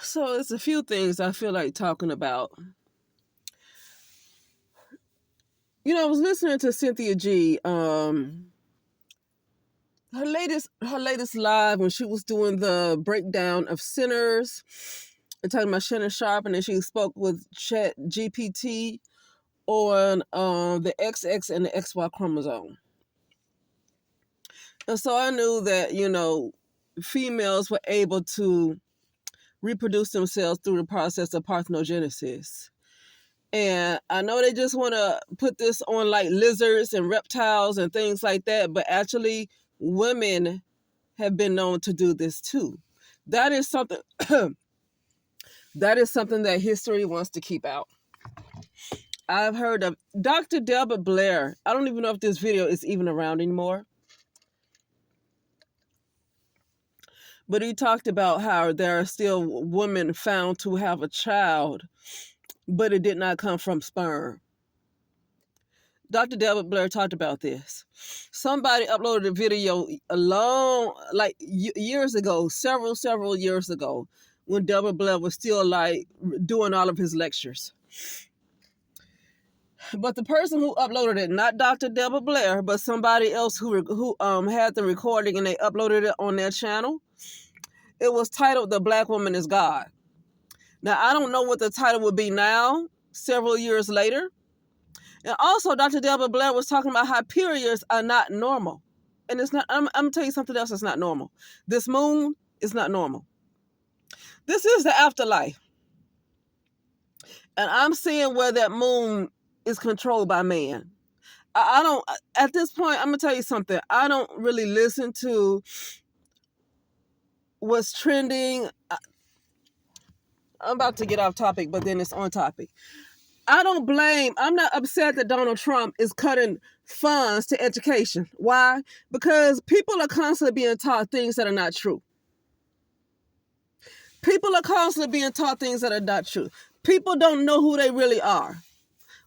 So it's a few things I feel like talking about. I was listening to Cynthia G. Her latest live when she was doing the breakdown of sinners and talking about Shannon Sharp, and then she spoke with Chat GPT on the XX and the XY chromosome. And so I knew that, females were able to reproduce themselves through the process of parthenogenesis. And I know they just want to put this on like lizards and reptiles and things like that, but actually women have been known to do this too. That is something that history wants to keep out. I've heard of Dr. Delbert Blair. I don't even know if this video is even around anymore. But he talked about how there are still women found to have a child, but it did not come from sperm. Dr. Delbert Blair talked about this. Somebody uploaded a video years ago, several years ago, when Delbert Blair was still doing all of his lectures. But the person who uploaded it, not Dr. Delbert Blair, but somebody else who had the recording and they uploaded it on their channel, it was titled "The Black Woman is God." Now, I don't know what the title would be now, several years later. And also, Dr. Delbert Blair was talking about how periods are not normal. And it's not, I'm going to tell you something else that's not normal. This moon is not normal. This is the afterlife. And I'm seeing where that moon is controlled by man. I don't, at this point, I'm going to tell you something. I don't really listen to what's trending. I'm about to get off topic, but then it's on topic. I'm not upset that Donald Trump is cutting funds to education. Why? Because people are constantly being taught things that are not true. People are constantly being taught things that are not true. People don't know who they really are.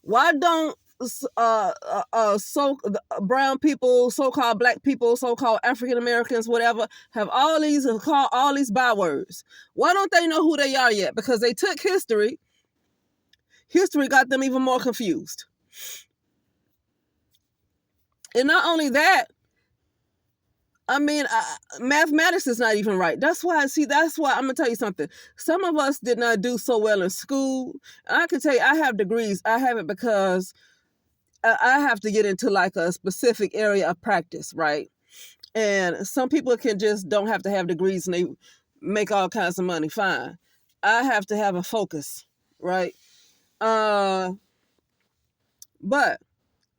Why don't brown people, so-called black people, so-called African Americans, whatever, have all these bywords? Why don't they know who they are yet? Because they took history. History got them even more confused. And not only that, mathematics is not even right. That's why I'm going to tell you something. Some of us did not do so well in school. And I can tell you, I have degrees. I have it because I have to get into like a specific area of practice, right? And some people don't have to have degrees and they make all kinds of money. Fine. I have to have a focus, right? But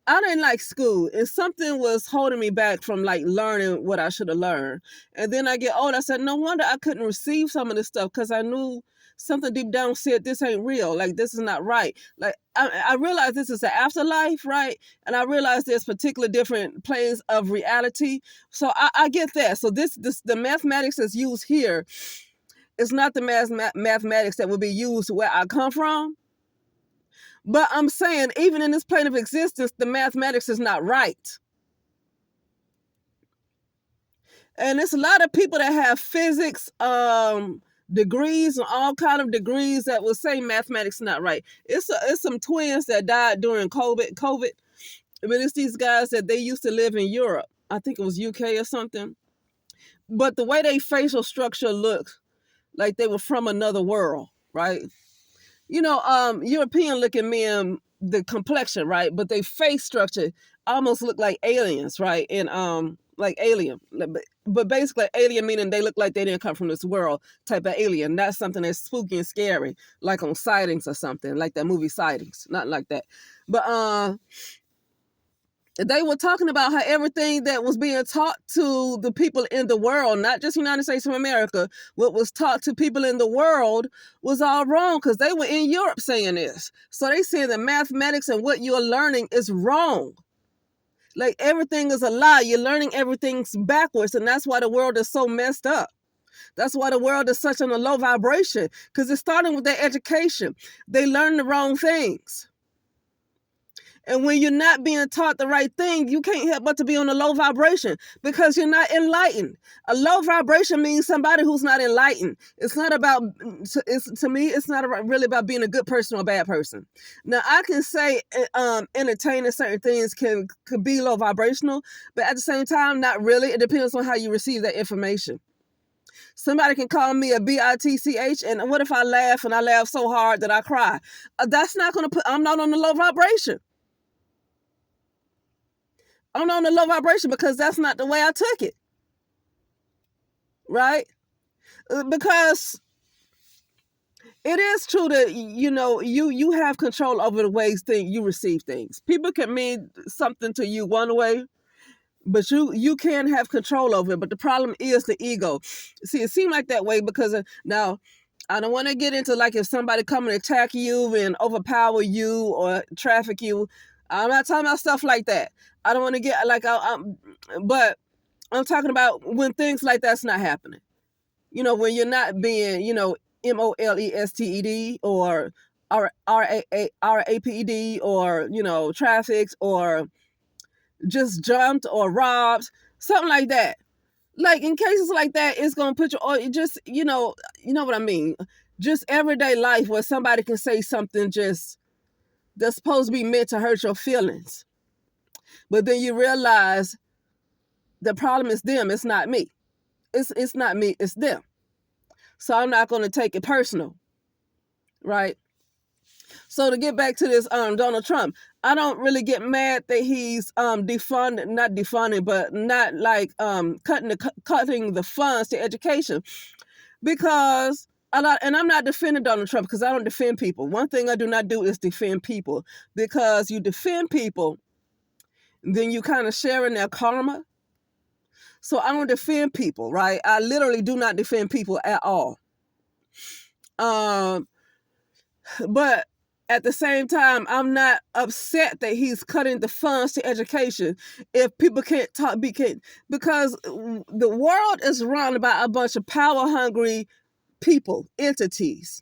I didn't like school, and something was holding me back from like learning what I should have learned. And then I get old. I said, no wonder I couldn't receive some of this stuff, because I knew something deep down said this ain't real. Like, this is not right. Like, I realized this is an afterlife, right? And I realized there's particular different planes of reality. So I get that. So the mathematics that's used here is not the mathematics that would be used where I come from. But I'm saying, even in this plane of existence, the mathematics is not right. And there's a lot of people that have physics degrees and all kind of degrees that will say mathematics is not right. It's some twins that died during COVID. But it's these guys that they used to live in Europe. I think it was UK or something. But the way they facial structure looked like they were from another world, right? European looking men, the complexion, right? But they face structure almost look like aliens, right? And like alien. But basically alien meaning they look like they didn't come from this world type of alien. Not something that's spooky and scary, like on Sightings or something, like that movie Sightings. Not like that. But they were talking about how everything that was being taught to the people in the world, not just United States of America, what was taught to people in the world was all wrong, because they were in Europe saying this. So they saying that mathematics and what you're learning is wrong. Like, everything is a lie. You're learning everything's backwards, and that's why the world is so messed up. That's why the world is such on a low vibration, because it's starting with their education. They learn the wrong things. And when you're not being taught the right thing, you can't help but to be on a low vibration because you're not enlightened. A low vibration means somebody who's not enlightened. It's not about, to me, it's not really about being a good person or a bad person. Now, I can say entertaining certain things could be low vibrational, but at the same time, not really. It depends on how you receive that information. Somebody can call me a bitch, and what if I laugh and I laugh so hard that I cry? That's not going to put, I'm not on the low vibration. I'm not on the low vibration because that's not the way I took it. Right? Because it is true that, you have control over the ways you receive things. People can mean something to you one way, but you can have control over it. But the problem is the ego. See, it seems like that way because now I don't want to get into like if somebody come and attack you and overpower you or traffic you. I'm not talking about stuff like that. I don't want to get like but I'm talking about when things like that's not happening. When you're not being, molested or raped or trafficked or just jumped or robbed, something like that. Like in cases like that, it's gonna put you on just, you know what I mean? Just everyday life where somebody can say something just that's supposed to be meant to hurt your feelings. But then you realize the problem is them, it's not me. It's not me, it's them. So I'm not gonna take it personal. Right? So to get back to this Donald Trump, I don't really get mad that he's not defunding, but not like cutting the funds to education, because and I'm not defending Donald Trump because I don't defend people. One thing I do not do is defend people, because you defend people, then you kind of share in their karma. So I don't defend people, right? I literally do not defend people at all. But at the same time, I'm not upset that he's cutting the funds to education. If people can't because the world is run by a bunch of power-hungry people, entities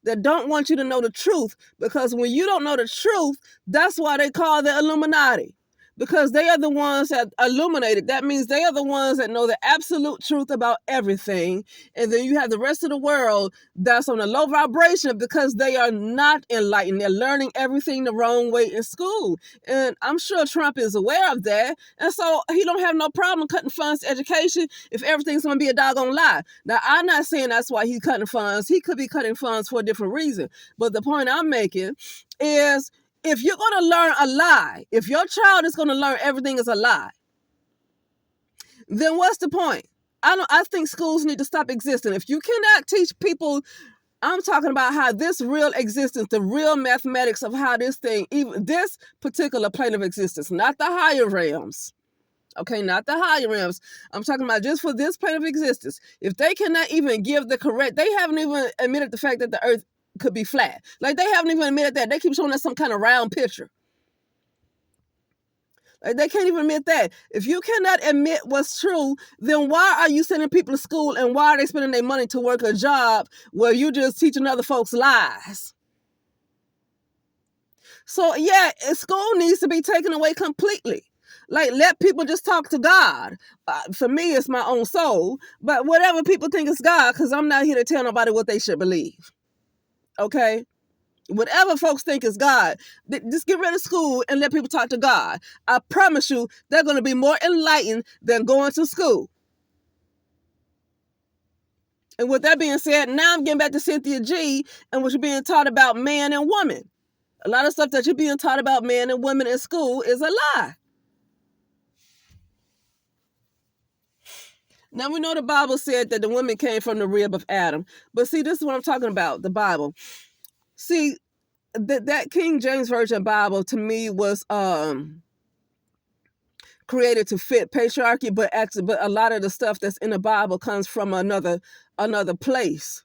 that don't want you to know the truth, because when you don't know the truth, that's why they call the Illuminati. Because they are the ones that illuminated. That means they are the ones that know the absolute truth about everything. And then you have the rest of the world that's on a low vibration because they are not enlightened. They're learning everything the wrong way in school. And I'm sure Trump is aware of that. And so he don't have no problem cutting funds to education if everything's going to be a doggone lie. Now, I'm not saying that's why he's cutting funds. He could be cutting funds for a different reason. But the point I'm making is, if you're going to learn a lie, if your child is going to learn everything is a lie, then what's the point? I think schools need to stop existing. If you cannot teach people, I'm talking about how this real existence, the real mathematics of how this thing, even this particular plane of existence, not the higher realms. Okay, not the higher realms. I'm talking about just for this plane of existence. If they cannot even give the correct, they haven't even admitted the fact that the earth could be flat. Like, they haven't even admitted that. They keep showing us some kind of round picture. Like, they can't even admit that. If you cannot admit what's true, then why are you sending people to school, and why are they spending their money to work a job where you just teaching other folks lies? So yeah, school needs to be taken away completely. Like, let people just talk to God. For me, it's my own soul. But whatever people think is God, because I'm not here to tell nobody what they should believe. Okay? Whatever folks think is God, just get rid of school and let people talk to God. I promise you, they're going to be more enlightened than going to school. And with that being said, now I'm getting back to Cynthia G and what you're being taught about man and woman. A lot of stuff that you're being taught about man and women in school is a lie. Now, we know the Bible said that the woman came from the rib of Adam. But see, this is what I'm talking about, the Bible. See, that King James Version Bible to me was created to fit patriarchy, but a lot of the stuff that's in the Bible comes from another place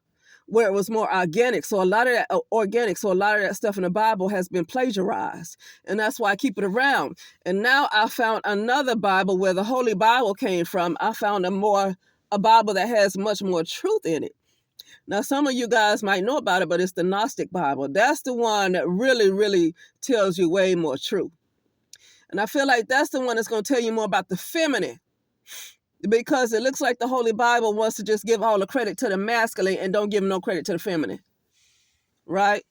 where it was more organic. So a lot of that stuff in the Bible has been plagiarized, and that's why I keep it around. And now I found another Bible where the Holy Bible came from. I found a Bible that has much more truth in it. Now, some of you guys might know about it, but it's the Gnostic Bible. That's the one that really, really tells you way more truth. And I feel like that's the one that's going to tell you more about the feminine, because it looks like the Holy Bible wants to just give all the credit to the masculine and don't give no credit to the feminine, right?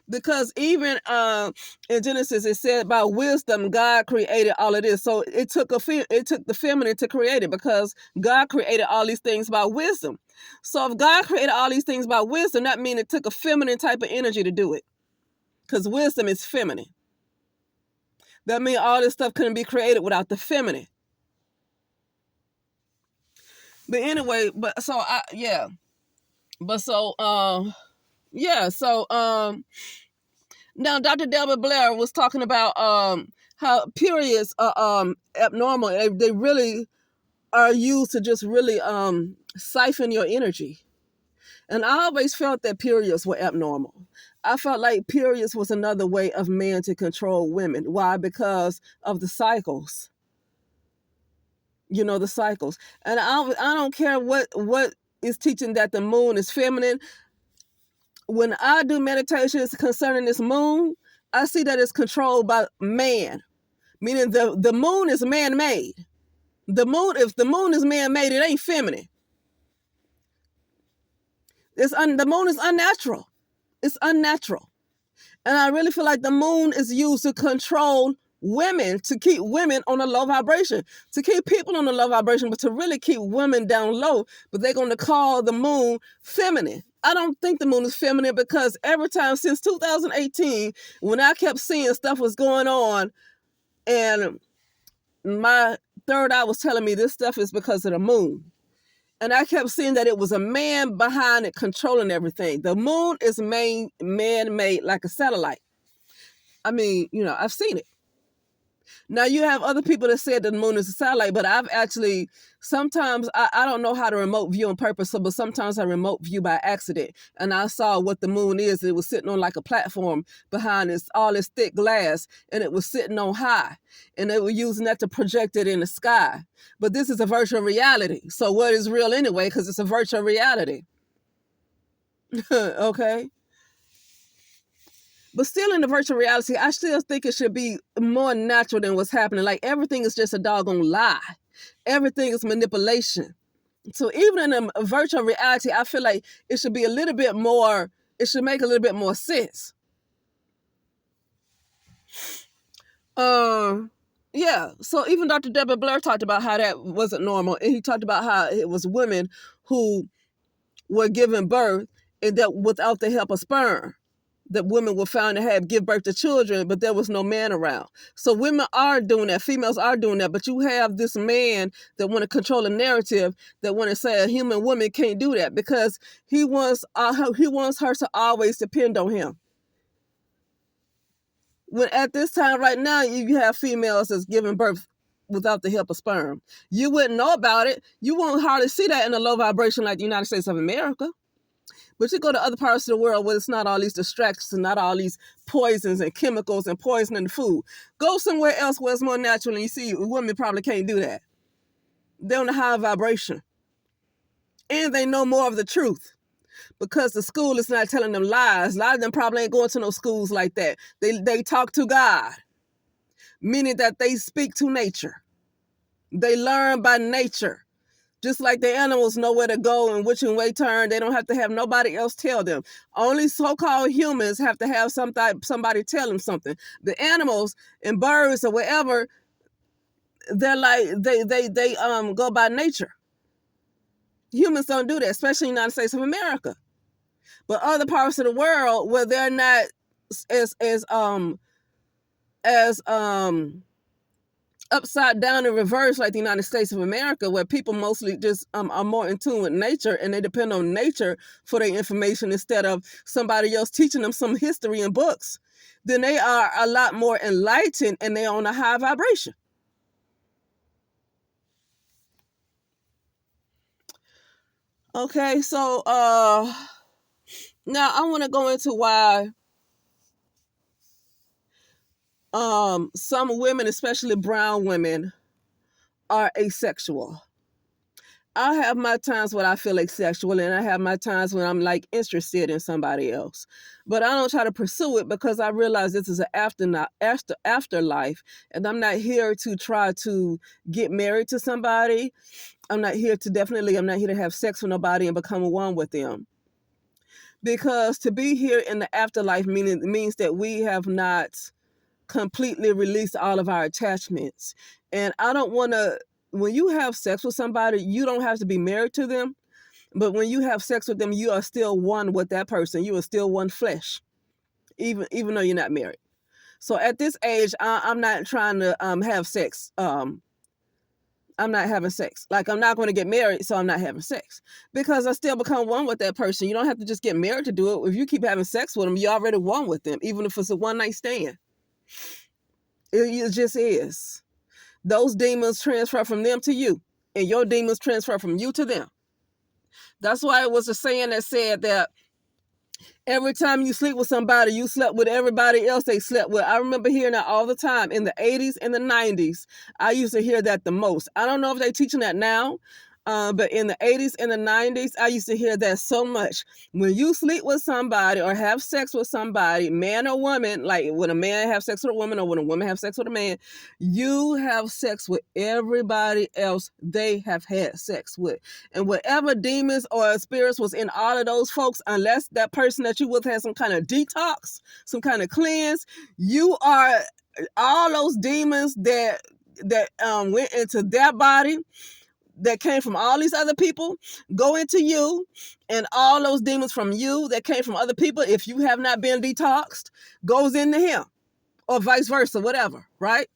Because even in Genesis, it said about wisdom, God created all of this. So it took the feminine to create it, because God created all these things by wisdom. So if God created all these things by wisdom, that means it took a feminine type of energy to do it, because wisdom is feminine. That means all this stuff couldn't be created without the feminine. But anyway, now Dr. Delbert Blair was talking about how periods are abnormal. They really are used to just really siphon your energy. And I always felt that periods were abnormal. I felt like periods was another way of men to control women. Why? Because of the cycles. The cycles. And I don't care what is teaching that the moon is feminine. When I do meditations concerning this moon, I see that it's controlled by man, meaning the moon is man-made. If the moon is man-made, it ain't feminine. The moon is unnatural. It's unnatural. And I really feel like the moon is used to control women, to keep women on a low vibration, to keep people on a low vibration, but to really keep women down low. But they're going to call the moon feminine. I don't think the moon is feminine, because every time since 2018, when I kept seeing stuff was going on, and my third eye was telling me this stuff is because of the moon. And I kept seeing that it was a man behind it controlling everything. The moon is man-made like a satellite. I mean, I've seen it. Now, you have other people that said that the moon is a satellite, but I've actually, sometimes, I don't know how to remote view on purpose, but sometimes I remote view by accident. And I saw what the moon is. It was sitting on like a platform behind all this thick glass, and it was sitting on high. And they were using that to project it in the sky. But this is a virtual reality. So what is real anyway? Because it's a virtual reality. Okay? But still, in the virtual reality, I still think it should be more natural than what's happening. Like, everything is just a doggone lie. Everything is manipulation. So even in a virtual reality, I feel like it should be a little bit more, it should make a little bit more sense. Yeah. So even Dr. Deborah Blair talked about how that wasn't normal. And he talked about how it was women who were giving birth, and that without the help of sperm, that women were found to give birth to children, but there was no man around. So women are doing that. Females are doing that. But you have this man that want to control a narrative, that want to say a human woman can't do that, because he wants her to always depend on him. When at this time right now, you have females that's giving birth without the help of sperm. You wouldn't know about it. You won't hardly see that in a low vibration like the United States of America. But you go to other parts of the world where it's not all these distractions and not all these poisons and chemicals and poison in the food. Go somewhere else where it's more natural, and you see women probably can't do that. They're on a high vibration. And they know more of the truth, because the school is not telling them lies. A lot of them probably ain't going to no schools like that. They talk to God, meaning that they speak to nature. They learn by nature. Just like the animals know where to go and which way turn, they don't have to have nobody else tell them. Only so-called humans have to have somebody tell them something. The animals and birds or whatever, they're like they go by nature. Humans don't do that, especially in the United States of America. But other parts of the world where they're not as upside down and reverse like the United States of America, where people mostly just are more in tune with nature, and they depend on nature for their information instead of somebody else teaching them some history and books, then they are a lot more enlightened, and they're on a high vibration. Okay, so now I want to go into why some women, especially brown women, are asexual. I have my times when I feel asexual, and I have my times when I'm like interested in somebody else. But I don't try to pursue it because I realize this is an afterlife, and I'm not here to try to get married to somebody. I'm not here to have sex with nobody and become one with them. Because to be here in the afterlife means that we have not completely released all of our attachments. And I don't want to, when you have sex with somebody, you don't have to be married to them. But when you have sex with them, you are still one with that person. You are still one flesh, even though you're not married. So at this age, I'm not trying to have sex. I'm not having sex. Like, I'm not going to get married, so I'm not having sex. Because I still become one with that person. You don't have to just get married to do it. If you keep having sex with them, you're already one with them, even if it's a one-night stand. It just is. Those demons transfer from them to you, and your demons transfer from you to them. That's why it was a saying that said that every time you sleep with somebody, you slept with everybody else they slept with. I remember hearing that all the time in the 80s and the 90s. I used to hear that the most. I don't know if they're teaching that now, but in the 80s and the 90s, I used to hear that so much. When you sleep with somebody or have sex with somebody, man or woman, like when a man have sex with a woman or when a woman have sex with a man, you have sex with everybody else they have had sex with. And whatever demons or spirits was in all of those folks, unless that person that you with had some kind of detox, some kind of cleanse, you are all those demons that went into their body, that came from all these other people, go into you, and all those demons from you that came from other people, if you have not been detoxed, goes into him, or vice versa, whatever, right?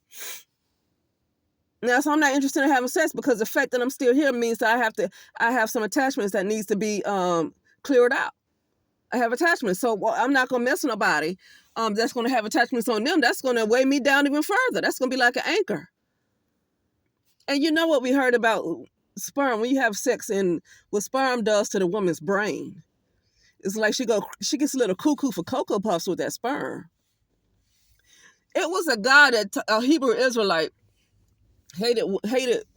Now, so I'm not interested in having sex because the fact that I'm still here means that I have some attachments that needs to be cleared out. I have attachments, so I'm not gonna mess with nobody that's gonna have attachments on them. That's gonna weigh me down even further. That's gonna be like an anchor. And you know what we heard about sperm? When you have sex, and what sperm does to the woman's brain, it's like she gets a little cuckoo for Cocoa Puffs with that sperm. It was a guy a Hebrew Israelite, hated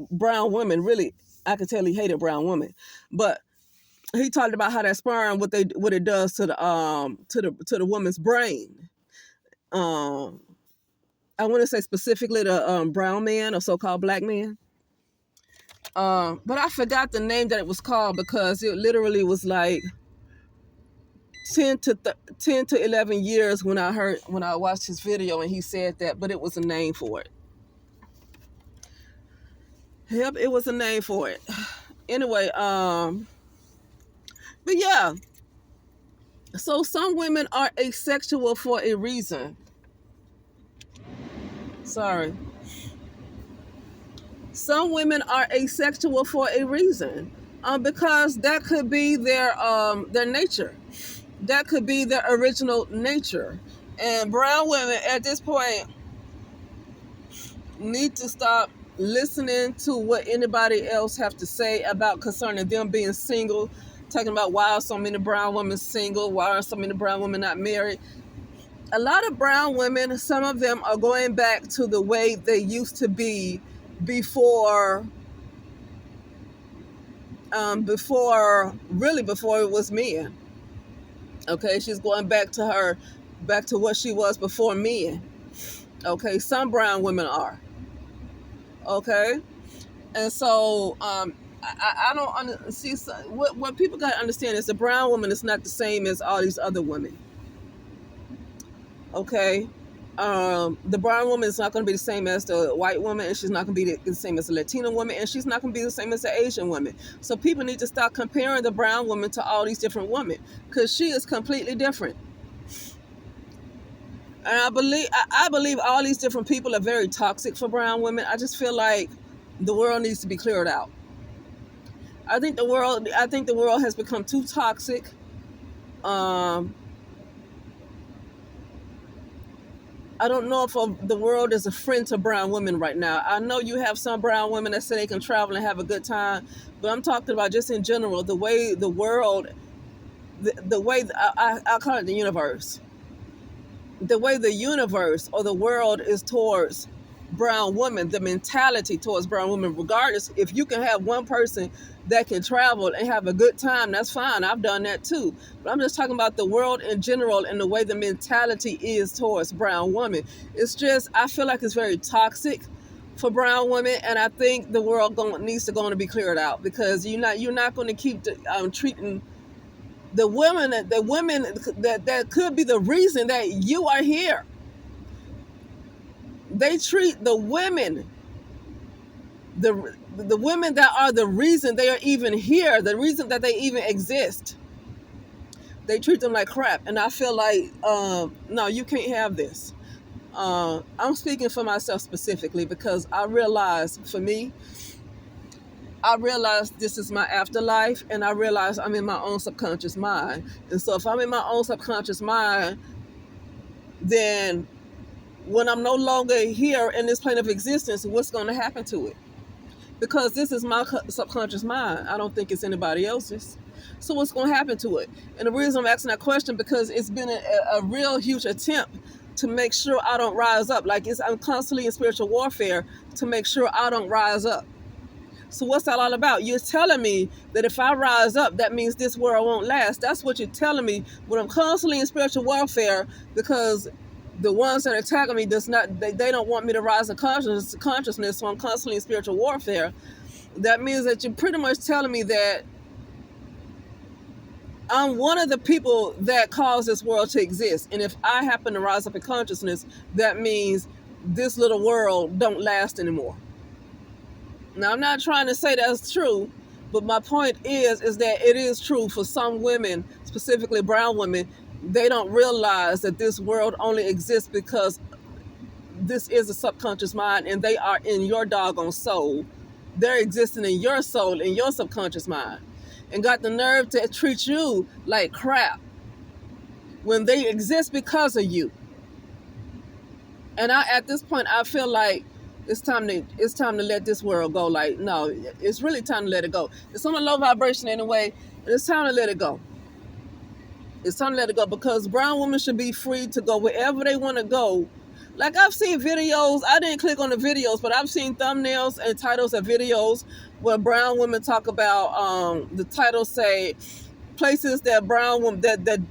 brown women. Really, I could tell he hated brown women, but he talked about how that sperm, what it does to the woman's brain. I want to say specifically the brown man or so-called black man. But I forgot the name that it was called because it literally was like 10 to 11 years when I watched his video and he said that, but it was a name for it. Yep, it was a name for it. Anyway, but yeah. So some women are asexual for a reason. Sorry. Some women are asexual for a reason, because that could be their nature. That could be their original nature. And brown women at this point need to stop listening to what anybody else have to say about concerning them being single, talking about why are so many brown women single, why are so many brown women not married. A lot of brown women, some of them are going back to the way they used to be before it was men. Okay, she's going back to what she was before men. Okay, some brown women are. Okay, and so I don't see what people got to understand is the brown woman is not the same as all these other women. Okay, the brown woman is not going to be the same as the white woman, and she's not going to be the same as the Latina woman, and she's not going to be the same as the Asian woman. So people need to stop comparing the brown woman to all these different women, because she is completely different. And I believe all these different people are very toxic for brown women. I just feel like the world needs to be cleared out. I think the world has become too toxic. I don't know if the world is a friend to brown women right now. I know you have some brown women that say they can travel and have a good time, but I'm talking about just in general, the way the world, the way, I call it the universe. The way the universe or the world is towards brown women, the mentality towards brown women. Regardless, if you can have one person that can travel and have a good time, that's fine. I've done that too. But I'm just talking about the world in general and the way the mentality is towards brown women. It's just, I feel like it's very toxic for brown women, and I think the world needs to go and be cleared out, because you're not going to keep treating the women that could be the reason that you are here. They treat the women, the women that are the reason they are even here, the reason that they even exist. They treat them like crap, and I feel like no, you can't have this. I'm speaking for myself specifically, because I realize, for me, I realize this is my afterlife, and I realize I'm in my own subconscious mind. And so if I'm in my own subconscious mind, then when I'm no longer here in this plane of existence, what's going to happen to it? Because this is my subconscious mind. I don't think it's anybody else's. So what's going to happen to it? And the reason I'm asking that question, because it's been a real huge attempt to make sure I don't rise up. Like, I'm constantly in spiritual warfare to make sure I don't rise up. So what's that all about? You're telling me that if I rise up, that means this world won't last. That's what you're telling me when I'm constantly in spiritual warfare, because the ones that are attacking me they don't want me to rise in consciousness, so I'm constantly in spiritual warfare. That means that you're pretty much telling me that I'm one of the people that caused this world to exist. And if I happen to rise up in consciousness, that means this little world don't last anymore. Now, I'm not trying to say that's true, but my point is that it is true for some women, specifically brown women. They don't realize that this world only exists because this is a subconscious mind, and they are in your doggone soul. They're existing in your soul, in your subconscious mind, and got the nerve to treat you like crap when they exist because of you. And at this point, I feel like it's time to let this world go. Like, no, it's really time to let it go. It's on a low vibration anyway, and it's time to let it go. It's time to let it go, because brown women should be free to go wherever they want to go. Like, I've seen videos, I didn't click on the videos, but I've seen thumbnails and titles of videos where brown women talk about, the titles say places that brown women, that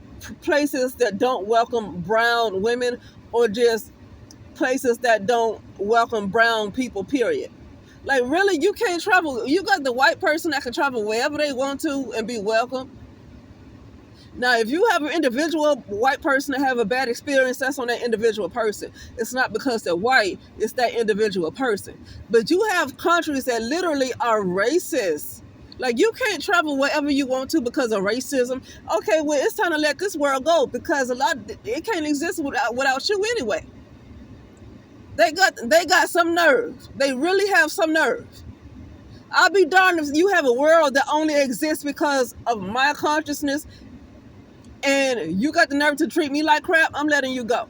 places that don't welcome brown women, or just places that don't welcome brown people, period. Like, really, you can't travel. You got the white person that can travel wherever they want to and be welcome. Now, if you have an individual white person that have a bad experience, that's on that individual person. It's not because they're white, it's that individual person. But you have countries that literally are racist. Like, you can't travel wherever you want to because of racism. Okay, well, it's time to let this world go, because it can't exist without you anyway. They got some nerve. They really have some nerve. I'll be darned if you have a world that only exists because of my consciousness, and you got the nerve to treat me like crap. I'm letting you go.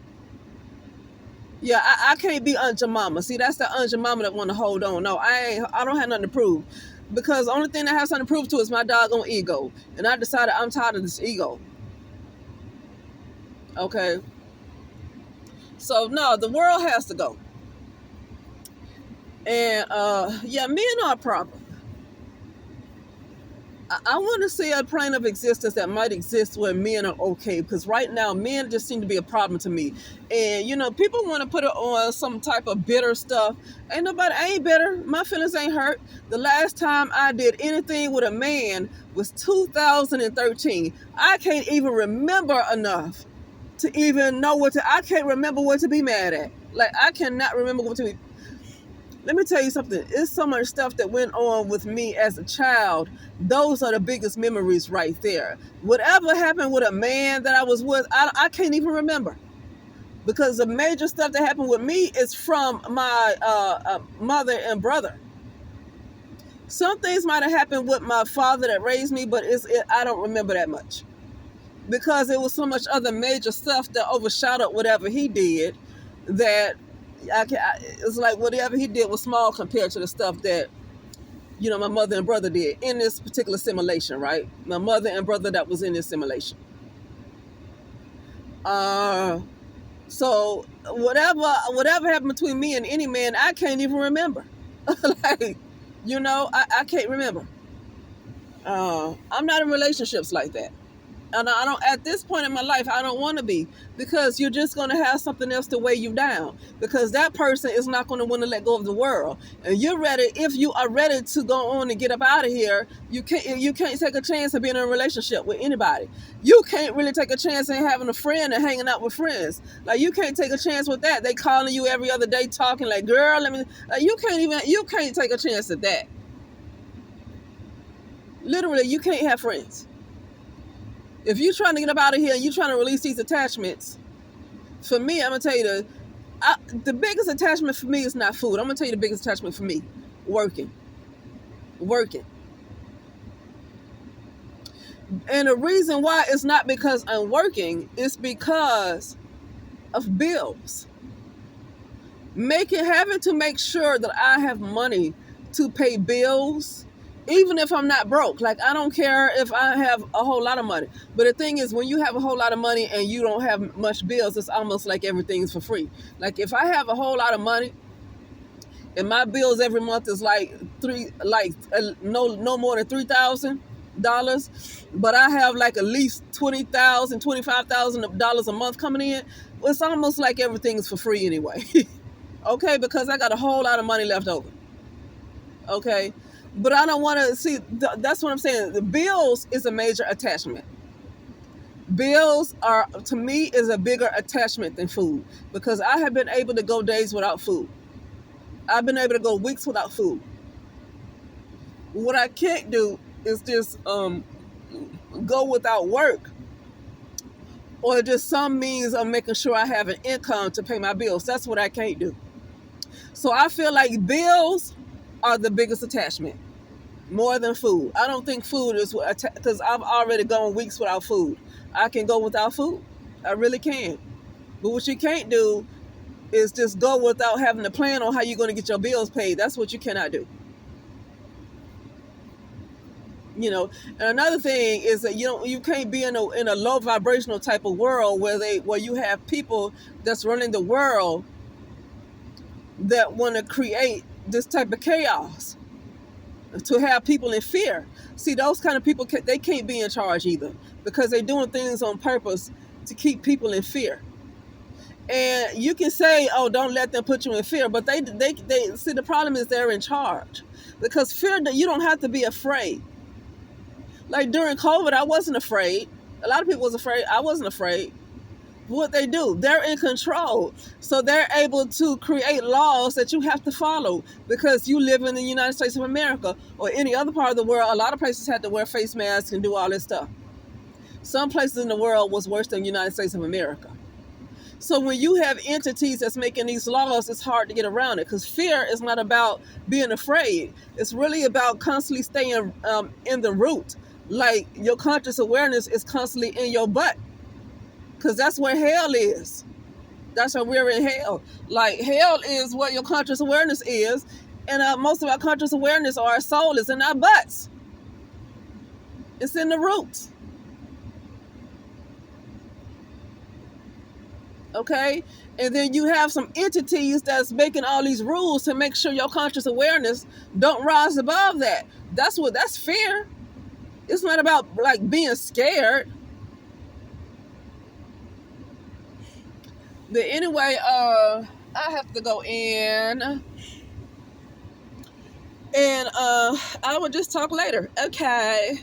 Yeah, I can't be Aunt Jemima. See, that's the Aunt Jemima that want to hold on. No, I don't have nothing to prove, because the only thing that has something to prove to is my doggone ego, and I decided I'm tired of this ego. Okay. So no, the world has to go. And yeah, men are a problem. I want to see a plane of existence that might exist where men are okay, because right now men just seem to be a problem to me. And people want to put it on some type of bitter stuff. I ain't bitter. My feelings ain't hurt. The last time I did anything with a man was 2013. I can't even remember enough to even know I can't remember what to be mad at. Like, I cannot remember what to be. Let me tell you something. It's so much stuff that went on with me as a child. Those are the biggest memories right there. Whatever happened with a man that I was with, I can't even remember. Because the major stuff that happened with me is from my mother and brother. Some things might have happened with my father that raised me, but I don't remember that much. Because it was so much other major stuff that overshadowed whatever he did, that it's like whatever he did was small compared to the stuff that my mother and brother did in this particular simulation, right? My mother and brother that was in this simulation. So whatever happened between me and any man, I can't even remember. Like, I can't remember. I'm not in relationships like that. And I don't, at this point in my life, I don't want to be, because you're just going to have something else to weigh you down, because that person is not going to want to let go of the world. And you're ready, if you are ready to go on and get up out of here, you can't take a chance of being in a relationship with anybody. You can't really take a chance in having a friend and hanging out with friends. Like, you can't take a chance with that. They calling you every other day talking like, girl, let me, you can't take a chance at that. Literally, you can't have friends. If you're trying to get up out of here and you're trying to release these attachments, for me, I'm gonna tell you the biggest attachment for me is not food. I'm gonna tell you the biggest attachment for me: working, working. And the reason why it's not because I'm working, it's because of bills. Having to make sure that I have money to pay bills, even if I'm not broke. Like, I don't care if I have a whole lot of money. But the thing is, when you have a whole lot of money and you don't have much bills, it's almost like everything's for free. Like, if I have a whole lot of money and my bills every month is no more than $3,000, but I have like at least $20,000, $25,000 a month coming in, it's almost like everything's for free anyway. Okay, because I got a whole lot of money left over. Okay, but I don't want to see. That's what I'm saying. The bills is a major attachment. Bills are, to me, is a bigger attachment than food, because I have been able to go days without food. I've been able to go weeks without food. What I can't do is just go without work, or just some means of making sure I have an income to pay my bills. That's what I can't do. So I feel like bills are the biggest attachment, more than food. I don't think food is because I've already gone weeks without food. I can go without food. I really can. But what you can't do is just go without having a plan on how you're going to get your bills paid. That's what you cannot do. And another thing is that you can't be in a low vibrational type of world where you have people that's running the world that want to create this type of chaos, to have people in fear. See, those kind of people, they can't be in charge either, because they're doing things on purpose to keep people in fear. And you can say, oh, don't let them put you in fear, but they see, the problem is they're in charge, because fear, you don't have to be afraid. Like during COVID, I wasn't afraid. A lot of people was afraid. I wasn't afraid. What they do, they're in control, so they're able to create laws that you have to follow, because you live in the United States of America, or any other part of the world. A lot of places had to wear face masks and do all this stuff. Some places in the world was worse than the United States of America. So when you have entities that's making these laws, it's hard to get around it, because fear is not about being afraid. It's really about constantly staying in the root. Like, your conscious awareness is constantly in your butt, because that's where hell is. That's where we're in hell. Like, hell is what your conscious awareness is, and most of our conscious awareness, or our soul, is in our butts. It's in the roots. Okay, and then you have some entities that's making all these rules to make sure your conscious awareness don't rise above that. That's fear. It's not about like being scared. But anyway, I have to go in, and I will just talk later. Okay.